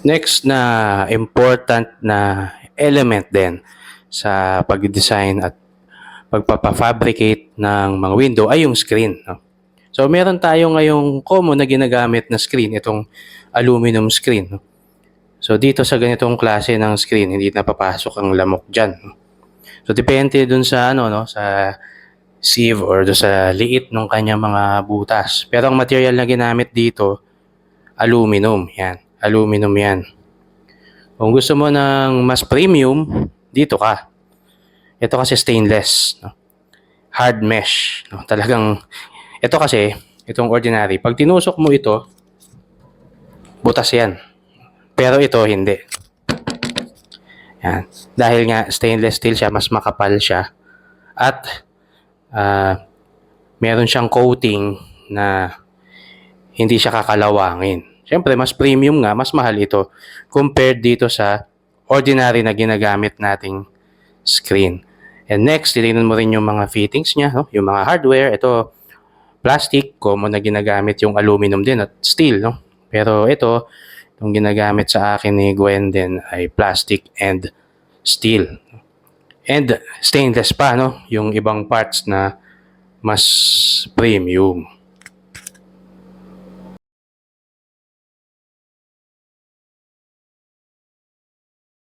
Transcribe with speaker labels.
Speaker 1: Next na important na element din sa pag-design at pagpapafabricate ng mga window ay yung screen. No? So meron tayo ngayong common na ginagamit na screen, itong aluminum screen. No? So dito sa ganitong klase ng screen, hindi na papasok ang lamok dyan. No? So depende dun sa sa sieve or dun sa liit ng kanyang mga butas. Pero ang material na ginamit dito, aluminum. Yan, aluminum yan. Kung gusto mo ng mas premium, dito ka. Ito kasi stainless, no? Hard mesh, no? Talagang ito kasi, itong ordinary, pag tinusok mo ito, butas yan. Pero ito hindi. Yan. Dahil nga stainless steel siya, mas makapal siya. At meron siyang coating na hindi siya kakalawangin. Siyempre, mas premium nga, mas mahal ito compared dito sa ordinary na ginagamit nating screen. And next, titingnan mo rin yung mga fittings niya, no? Yung mga hardware. Ito, plastic, common na ginagamit yung aluminum din at steel. No? Pero ito, yung ginagamit sa akin ni Gwen din ay plastic and steel. And stainless pa, no? Yung ibang parts na mas premium.